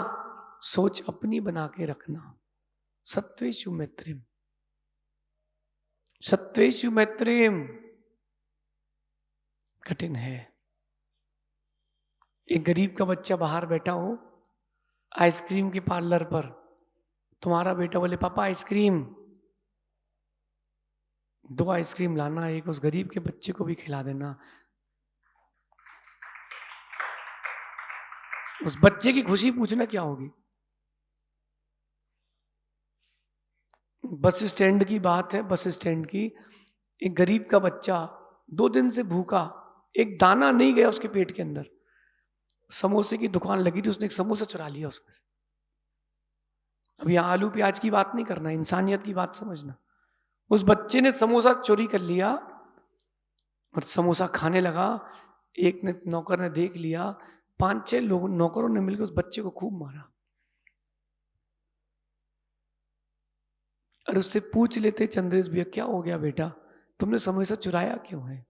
सोच अपनी बना के रखना। सत्वेषु मैत्रीम, सत्वेषु मैत्रीम। कठिन है। एक गरीब का बच्चा बाहर बैठा हो आइसक्रीम के पार्लर पर, तुम्हारा बेटा बोले पापा आइसक्रीम, 2 आइसक्रीम लाना, एक उस गरीब के बच्चे को भी खिला देना। उस बच्चे की खुशी पूछना क्या होगी। बस स्टैंड की बात है, बस स्टैंड की। एक गरीब का बच्चा 2 दिन से भूखा, एक दाना नहीं गया उसके पेट के अंदर। समोसे की दुकान लगी थी, उसने एक समोसा चुरा लिया उसमें से। अब यहाँ आलू प्याज की बात नहीं करना, इंसानियत की बात समझना। उस बच्चे ने समोसा चोरी कर लिया और समोसा खाने लगा। एक ने, नौकर ने देख लिया, 5-6 लोग नौकरों ने मिलकर उस बच्चे को खूब मारा। और उससे पूछ लेते चंद्रेश भैया क्या हो गया बेटा, तुमने समोसा चुराया क्यों है?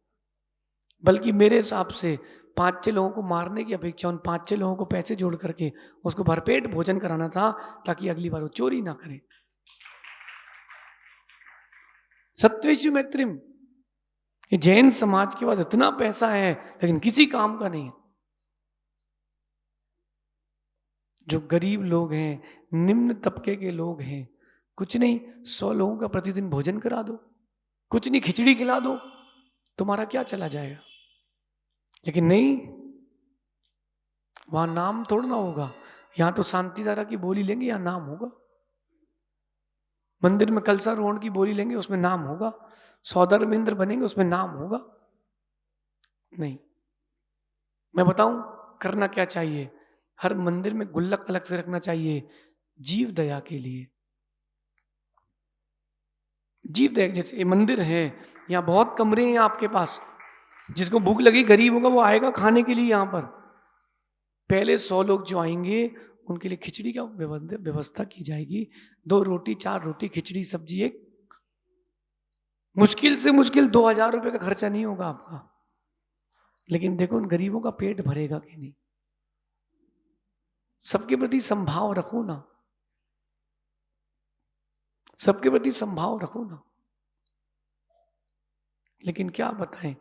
बल्कि मेरे हिसाब से 5-6 लोगों को मारने की अपेक्षा उन 5-6 लोगों को पैसे जोड़ करके उसको भरपेट भोजन कराना था, ताकि अगली बार वो चोरी ना करे। सत्वेषु मैत्रीम। ये जैन समाज के पास इतना पैसा है लेकिन किसी काम का नहीं है। जो गरीब लोग हैं, निम्न तबके के लोग हैं, कुछ नहीं 100 लोगों का प्रतिदिन भोजन करा दो, कुछ नहीं खिचड़ी खिला दो, तुम्हारा क्या चला जाएगा। लेकिन नहीं, वहां नाम तोड़ना होगा। यहां तो शांति धारा की बोली लेंगे, यहां नाम होगा। मंदिर में कलशारोहण की बोली लेंगे, उसमें नाम होगा। सौधर्मेंद्र बनेंगे, उसमें नाम होगा। नहीं, मैं बताऊं करना क्या चाहिए। हर मंदिर में गुल्लक अलग से रखना चाहिए, जीव दया के लिए। जीव दया, जैसे ये मंदिर है, यहाँ बहुत कमरे हैं आपके पास, जिसको भूख लगी गरीब होगा वो आएगा खाने के लिए। यहाँ पर पहले 100 लोग जो आएंगे उनके लिए खिचड़ी का व्यवस्था की जाएगी। 2 रोटी, 4 रोटी, खिचड़ी, सब्जी, एक मुश्किल से मुश्किल 2000 रुपए का खर्चा नहीं होगा आपका। लेकिन देखो उन गरीबों का पेट भरेगा कि नहीं। सबके प्रति संभाव रखो ना, सबके प्रति संभाव रखो ना। लेकिन क्या बताएं,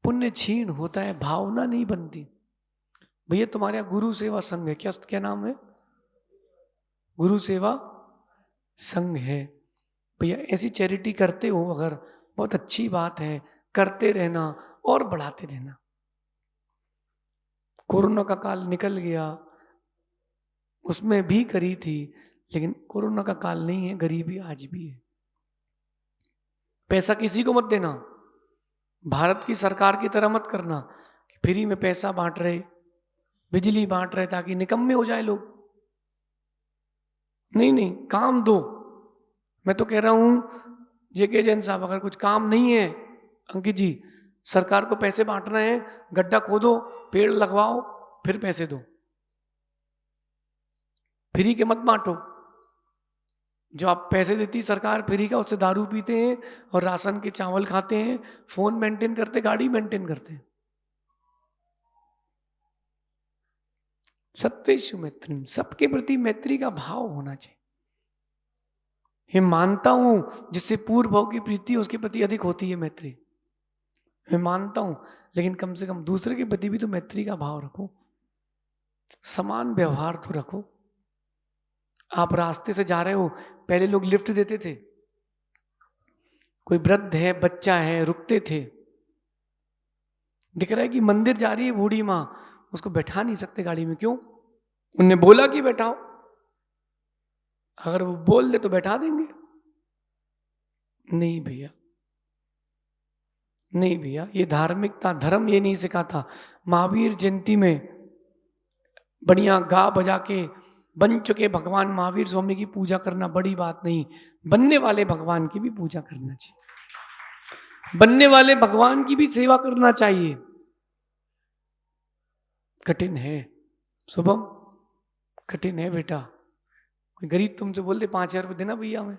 पुण्य क्षीण होता है, भावना नहीं बनती। भैया तुम्हारे यहाँ गुरु सेवा संघ है, क्या क्या नाम है? गुरु सेवा संघ है। भैया ऐसी चैरिटी करते हो अगर, बहुत अच्छी बात है, करते रहना और बढ़ाते रहना। कोरोना का काल निकल गया, उसमें भी करी थी, लेकिन कोरोना का काल नहीं है, गरीबी आज भी है। पैसा किसी को मत देना, भारत की सरकार की तरह मत करना कि फ्री में पैसा बांट रहे, बिजली बांट रहे ताकि निकम्मे हो जाए लोग। नहीं नहीं, काम दो। मैं तो कह रहा हूं जेके जैन साहब, अगर कुछ काम नहीं है, अंकित जी, सरकार को पैसे बांटना है, गड्ढा खोदो, पेड़ लगवाओ, फिर पैसे दो। फ्री के मत बांटो। जो आप पैसे देती सरकार फ्री का, उससे दारू पीते हैं और राशन के चावल खाते हैं, फोन मेंटेन करते, गाड़ी मेंटेन करते हैं। सत्वेषु मैत्री, सबके प्रति मैत्री का भाव होना चाहिए। ये मानता हूं जिससे पूर्व भाव की प्रीति उसके प्रति अधिक होती है मैत्री, मैं मानता हूं, लेकिन कम से कम दूसरे के प्रति भी तो मैत्री का भाव रखो, समान व्यवहार तो रखो। आप रास्ते से जा रहे हो, पहले लोग लिफ्ट देते थे, कोई वृद्ध है, बच्चा है, रुकते थे। दिख रहा है कि मंदिर जा रही है बूढ़ी माँ, उसको बैठा नहीं सकते गाड़ी में, क्यों? उनने बोला कि बैठाओ। अगर वो बोल दे तो बैठा देंगे। नहीं भैया, नहीं भैया, ये धार्मिकता, धर्म ये नहीं सिखाता। महावीर जयंती में बढ़िया गा बजा के बन चुके भगवान महावीर स्वामी की पूजा करना बड़ी बात नहीं, बनने वाले भगवान की भी पूजा करना चाहिए, बनने वाले भगवान की भी सेवा करना चाहिए। कठिन है शुभम, कठिन है बेटा। कोई गरीब तुमसे बोल दे 5,000 रुपये देना भैया, हमें,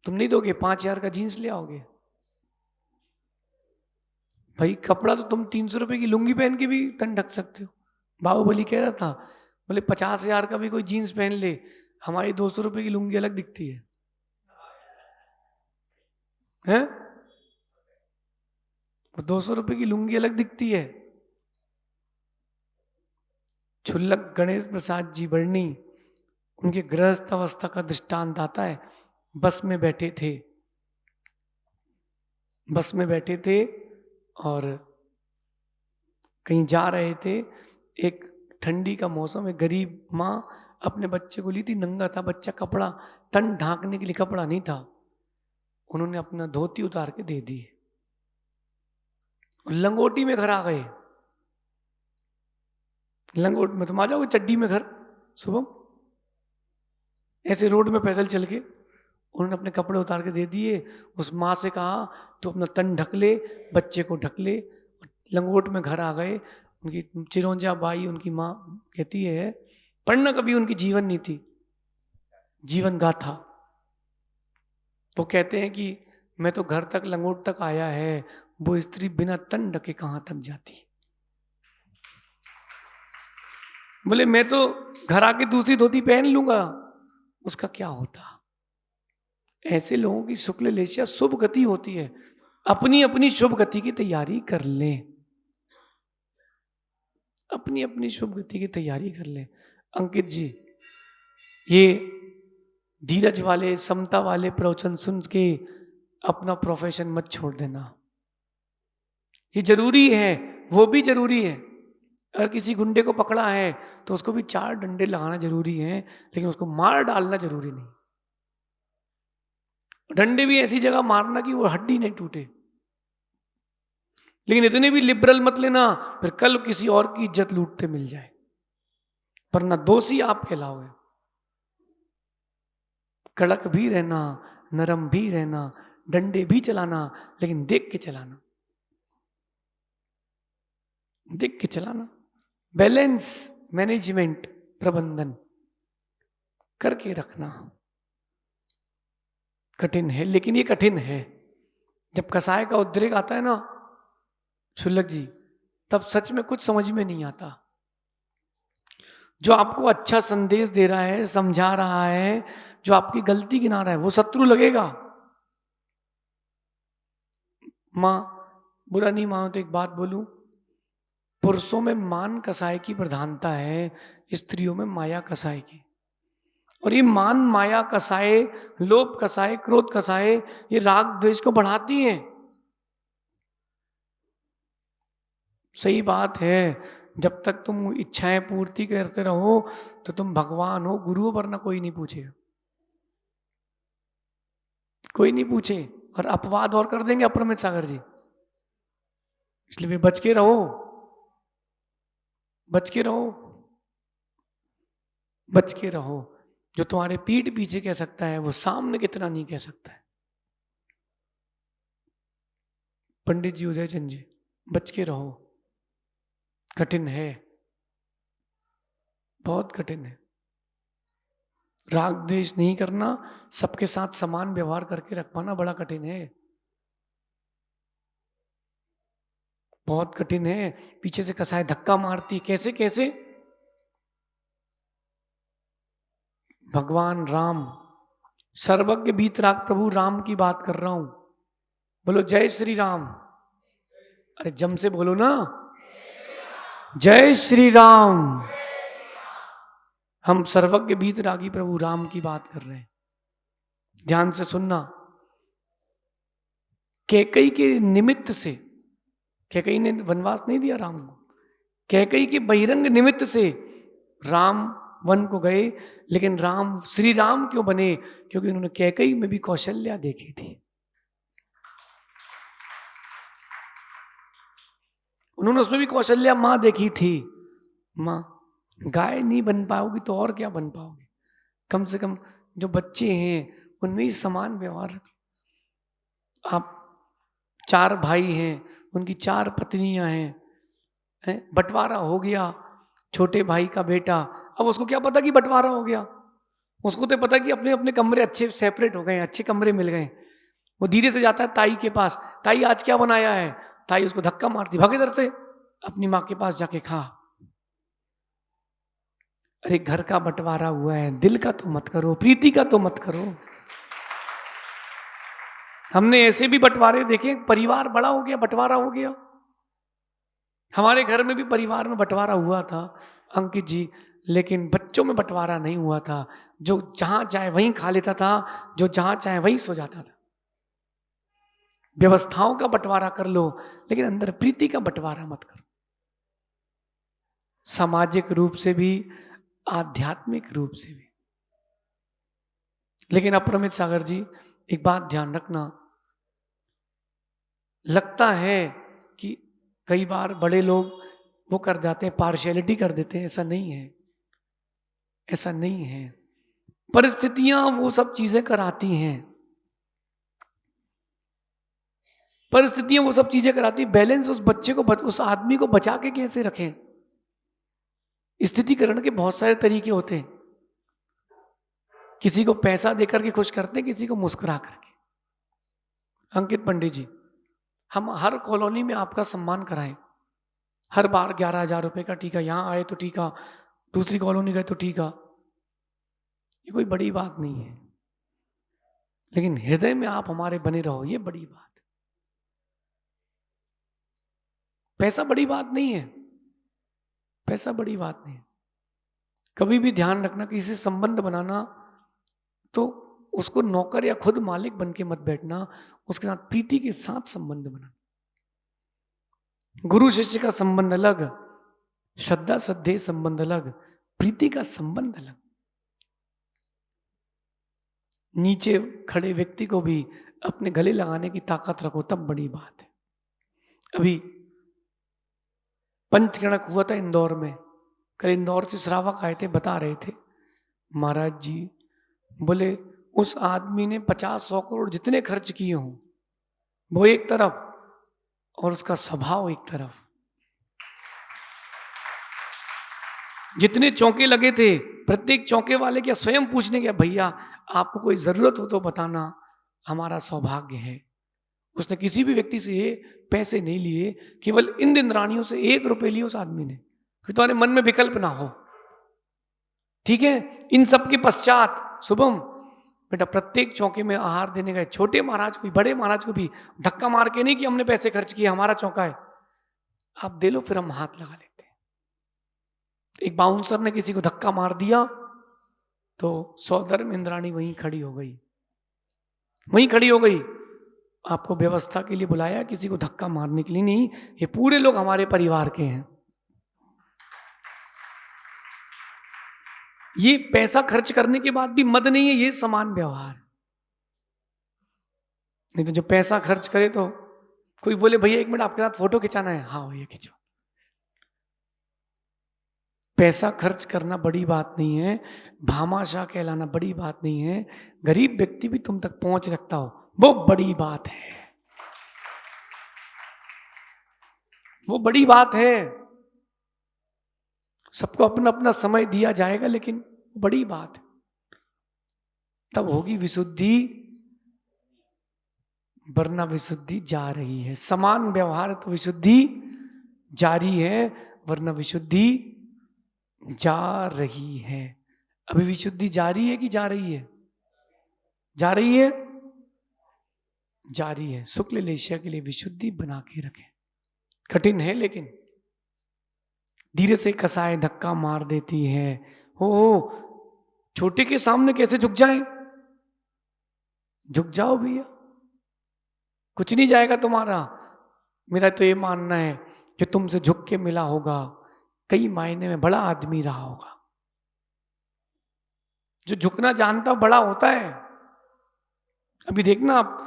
तुम नहीं दोगे? 5,000 का जीन्स ले आओगे? भाई कपड़ा तो तुम 300 रुपए की लुंगी पहन के भी तन ढक सकते हो। बाहुबली कह रहा था, बोले 50,000 का भी कोई जीन्स पहन ले, हमारी 200 रुपए की लुंगी अलग दिखती है, हैं? 200 रुपए की लुंगी अलग दिखती है। छुल्लक गणेश प्रसाद जी बर्नी, उनके गृहस्थ अवस्था का दृष्टांत आता है। बस में बैठे थे, बस में बैठे थे और कहीं जा रहे थे। एक ठंडी का मौसम है, गरीब माँ अपने बच्चे को ली थी, नंगा था बच्चा, कपड़ा तन ढांकने के लिए कपड़ा नहीं था, उन्होंने अपना धोती उतार के दे दी, लंगोटी में घर आ गए। लंगोट में तुम आ जाओगे, चड्डी में घर शुभम, ऐसे रोड में पैदल चल के उन्होंने अपने कपड़े उतार के दे दिए। उस माँ से कहा तो अपना तन ढक ले, बच्चे को ढक ले। लंगोट में घर आ गए। उनकी चिरौंजा बाई, उनकी माँ कहती है, पढ़ना कभी उनकी जीवन नहीं थी, जीवन गाथा। वो कहते हैं कि मैं तो घर तक लंगोट तक आया है, वो स्त्री बिना तन ढके कहाँ तक जाती। बोले मैं तो घर आके दूसरी धोती पहन लूंगा, उसका क्या होता। ऐसे लोगों की शुक्ल लेशिया शुभ गति होती है। अपनी अपनी शुभ गति की तैयारी कर लें, अपनी अपनी शुभ गति की तैयारी कर लें। अंकित जी, ये धीरज वाले, समता वाले प्रवचन सुन के अपना प्रोफेशन मत छोड़ देना, ये जरूरी है, वो भी जरूरी है। अगर किसी गुंडे को पकड़ा है तो उसको भी 4 डंडे लगाना जरूरी है, लेकिन उसको मार डालना जरूरी नहीं। डंडे भी ऐसी जगह मारना कि वो हड्डी नहीं टूटे। लेकिन इतने भी लिबरल मत लेना फिर कल किसी और की इज्जत लूटते मिल जाए, वरना दोषी आप कहलाओगे। कड़क भी रहना, नरम भी रहना, डंडे भी चलाना, लेकिन देख के चलाना, देख के चलाना। बैलेंस मैनेजमेंट, प्रबंधन करके रखना। कठिन है, लेकिन ये कठिन है। जब कसाय का उद्रेक आता है ना शुल्लक जी, तब सच में कुछ समझ में नहीं आता। जो आपको अच्छा संदेश दे रहा है, समझा रहा है, जो आपकी गलती गिना रहा है, वो शत्रु लगेगा। मां बुरा नहीं मानो तो एक बात बोलूं, पुरुषों में मान कसाय की प्रधानता है, स्त्रियों में माया कसाय की। और ये मान माया कसाए, लोभ कसाए, क्रोध कसाए, ये राग द्वेष को बढ़ाती हैं। सही बात है, जब तक तुम इच्छाएं पूर्ति करते रहो तो तुम भगवान हो, गुरु हो, वरना कोई नहीं पूछे, कोई नहीं पूछे। और अपवाद और कर देंगे अप्रमित सागर जी, इसलिए वे बच के रहो, बच के रहो, बच के रहो। जो तुम्हारे पीठ पीछे कह सकता है वो सामने कितना नहीं कह सकता है। पंडित जी, उदय चंद जी, बच के रहो। कठिन है, बहुत कठिन है। राग द्वेष नहीं करना, सबके साथ समान व्यवहार करके रख पाना बड़ा कठिन है, बहुत कठिन है। पीछे से कसाय धक्का मारती, कैसे कैसे। भगवान राम, सर्वज्ञ भीतराग प्रभु राम की बात कर रहा हूं। बोलो जय श्री राम। अरे जम से बोलो ना, जय श्री राम। हम सर्वज्ञ भीतरागी प्रभु राम की बात कर रहे हैं, ध्यान से सुनना। कैकई के निमित्त से, कैकई ने वनवास नहीं दिया राम को, कैकई के बहिरंग निमित्त से राम वन को गए, लेकिन राम श्री राम क्यों बने? क्योंकि उन्होंने कैकेयी में भी कौशल्या देखी थी। उन्होंने उसमें भी कौशल्या माँ देखी थी। माँ, गाय नहीं बन पाओगी तो और क्या बन पाओगे? कम से कम जो बच्चे हैं उनमें ही समान व्यवहार रखो। आप 4 भाई हैं, उनकी 4 पत्नियां हैं, बंटवारा हो गया, छोटे भाई का बेटा, अब उसको क्या पता कि बंटवारा हो गया? उसको तो पता कि अपने अपने कमरे अच्छे सेपरेट हो गए, अच्छे कमरे मिल गए। वो धीरे से जाता है ताई के पास, ताई आज क्या बनाया है? ताई उसको धक्का मारती, भाग इधर से, अपनी माँ के पास जाके खा। अरे घर का बंटवारा हुआ है, दिल का तो मत करो, प्रीति का तो मत करो। हमने ऐसे भी बंटवारे देखे, परिवार बड़ा हो गया, बंटवारा हो गया। हमारे घर में भी परिवार में बंटवारा हुआ था अंकित जी, लेकिन बच्चों में बंटवारा नहीं हुआ था। जो जहां चाहे वहीं खा लेता था, जो जहां चाहे वहीं सो जाता था। व्यवस्थाओं का बंटवारा कर लो, लेकिन अंदर प्रीति का बंटवारा मत करो। सामाजिक रूप से भी, आध्यात्मिक रूप से भी। लेकिन अप्रमित सागर जी, एक बात ध्यान रखना, लगता है कि कई बार बड़े लोग वो कर जाते हैं, पार्शियलिटी कर देते हैं। ऐसा नहीं है, ऐसा नहीं है। परिस्थितियां वो सब चीजें कराती हैं, परिस्थितियां वो सब चीजें कराती। बैलेंस उस बच्चे को, उस आदमी को बचा के कैसे रखें? स्थितिकरण के बहुत सारे तरीके होते हैं। किसी को पैसा देकर के खुश करते हैं, किसी को मुस्कुरा करके। अंकित पंडित जी, हम हर कॉलोनी में आपका सम्मान कराएं। हर बार 11,000 रुपए का टीका, यहां आए तो टीका, दूसरी कॉलोनी गए तो टीका, ये कोई बड़ी बात नहीं है। लेकिन हृदय में आप हमारे बने रहो, ये बड़ी बात। पैसा बड़ी बात नहीं है, पैसा बड़ी बात नहीं है। कभी भी ध्यान रखना, किसी से संबंध बनाना तो उसको नौकर या खुद मालिक बन के मत बैठना, उसके साथ प्रीति के साथ संबंध बनाना। गुरु शिष्य का संबंध अलग, श्रद्धा श्रद्धेय संबंध अलग, प्रीति का संबंध अलग। नीचे खड़े व्यक्ति को भी अपने गले लगाने की ताकत रखो, तब बड़ी बात है। अभी पंचगणक हुआ था इंदौर में, कल इंदौर से श्रावक आए थे, बता रहे थे महाराज जी, बोले उस आदमी ने 50-100 करोड़ जितने खर्च किए हों, वो एक तरफ और उसका स्वभाव एक तरफ। जितने चौके लगे थे, प्रत्येक चौके वाले क्या स्वयं पूछने गया, भैया आपको कोई जरूरत हो तो बताना, हमारा सौभाग्य है। उसने किसी भी व्यक्ति से पैसे नहीं लिए, केवल इन इंद्राणियों से 1 रुपए लिए उस आदमी ने, कि तुम्हारे मन में विकल्प ना हो। ठीक है, इन सब के पश्चात शुभम बेटा प्रत्येक चौके में आहार देने गए, छोटे महाराज को भी, बड़े महाराज को भी धक्का मार के नहीं कि हमने पैसे खर्च किए, हमारा चौका है, आप दे लो फिर हम हाथ लगा लेते हैं। एक बाउंसर ने किसी को धक्का मार दिया तो सौधर्म इंद्राणी वहीं खड़ी हो गई, वहीं खड़ी हो गई। आपको व्यवस्था के लिए बुलाया, किसी को धक्का मारने के लिए नहीं। ये पूरे लोग हमारे परिवार के हैं। ये पैसा खर्च करने के बाद भी मद नहीं है, ये समान व्यवहार। नहीं तो जो पैसा खर्च करे तो कोई बोले भैया 1 मिनट आपके साथ फोटो खिंचाना है, हाँ भैया खिंचो। पैसा खर्च करना बड़ी बात नहीं है, भामाशाह कहलाना बड़ी बात नहीं है, गरीब व्यक्ति भी तुम तक पहुंच रखता हो वो बड़ी बात है, वो बड़ी बात है। सबको अपना अपना समय दिया जाएगा, लेकिन बड़ी बात है। तब होगी विशुद्धि, वरना विशुद्धि जा रही है। समान व्यवहार तो विशुद्धि जारी है, वरना विशुद्धि जा रही है। अभी विशुद्धि जारी है कि जा रही है? जा रही है, जारी है। शुक्ल लेशिया के लिए विशुद्धि बना के रखें। कठिन है, लेकिन धीरे से कसाए धक्का मार देती है। हो छोटे के सामने कैसे झुक जाए? झुक जाओ भैया, कुछ नहीं जाएगा तुम्हारा। मेरा तो ये मानना है जो तुमसे झुक के मिला होगा, कई मायने में बड़ा आदमी रहा होगा। जो झुकना जानता बड़ा होता है। अभी देखना आप,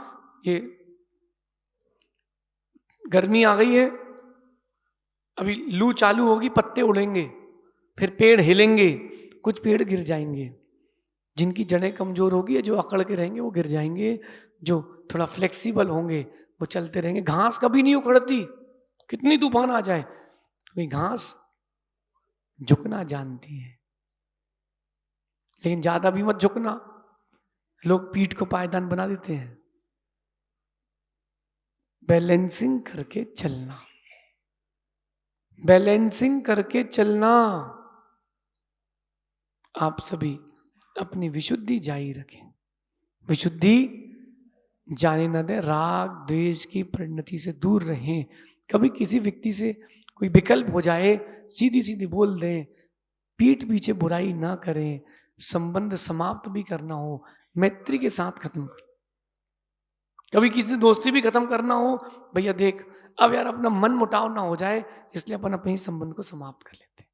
ये गर्मी आ गई है, अभी लू चालू होगी, पत्ते उड़ेंगे, फिर पेड़ हिलेंगे, कुछ पेड़ गिर जाएंगे। जिनकी जड़ें कमजोर होगी या जो अकड़ के रहेंगे वो गिर जाएंगे, जो थोड़ा फ्लेक्सिबल होंगे वो चलते रहेंगे। घास कभी नहीं उखड़ती, कितनी तूफान आ जाए, कोई घास झुकना जानती है। लेकिन ज्यादा भी मत झुकना, लोग पीठ को पायदान बना देते हैं। बैलेंसिंग करके चलना, बैलेंसिंग करके चलना। आप सभी अपनी विशुद्धि जारी रखें, विशुद्धि जाने न दें, राग द्वेष की परिणति से दूर रहें। कभी किसी व्यक्ति से कोई विकल्प हो जाए, सीधी सीधी बोल दें, पीठ पीछे बुराई ना करें। संबंध समाप्त भी करना हो, मैत्री के साथ खत्म करें। कभी किसी से दोस्ती भी खत्म करना हो, भैया देख अब यार अपना मन मुटाव ना हो जाए, इसलिए अपन अपने ही संबंध को समाप्त कर लेते,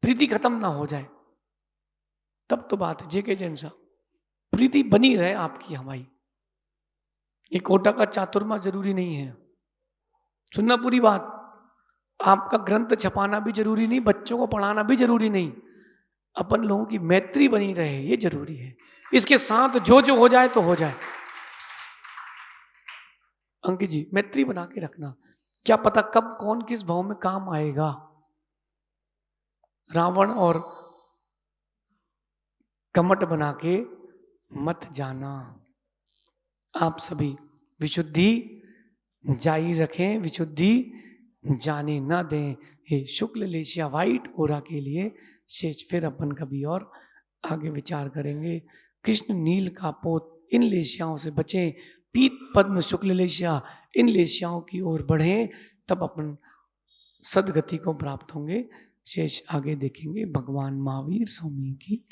प्रीति खत्म ना हो जाए, तब तो बात है। जेके जैन साहब, प्रीति बनी रहे आपकी हमारी। एक कोटा का चातुर्मा जरूरी नहीं है, सुनना पूरी बात। आपका ग्रंथ छपाना भी जरूरी नहीं, बच्चों को पढ़ाना भी जरूरी नहीं, अपन लोगों की मैत्री बनी रहे ये जरूरी है। इसके साथ जो जो हो जाए तो हो जाए। अंकित जी, मैत्री बना के रखना, क्या पता कब कौन किस भाव में काम आएगा। रावण और कमट बना के मत जाना। आप सभी विशुद्धि जारी रखें, विशुद्धि जाने ना दें। हे शुक्ल लेशिया व्हाइट ओरा के लिए शेष फिर अपन कभी और आगे विचार करेंगे। कृष्ण नील का पोत, इन लेशियाओं से बचें। पीत पद्म शुक्ल लेशिया, इन लेशियाओं की ओर बढ़ें, तब अपन सदगति को प्राप्त होंगे। शेष आगे देखेंगे। भगवान महावीर स्वामी की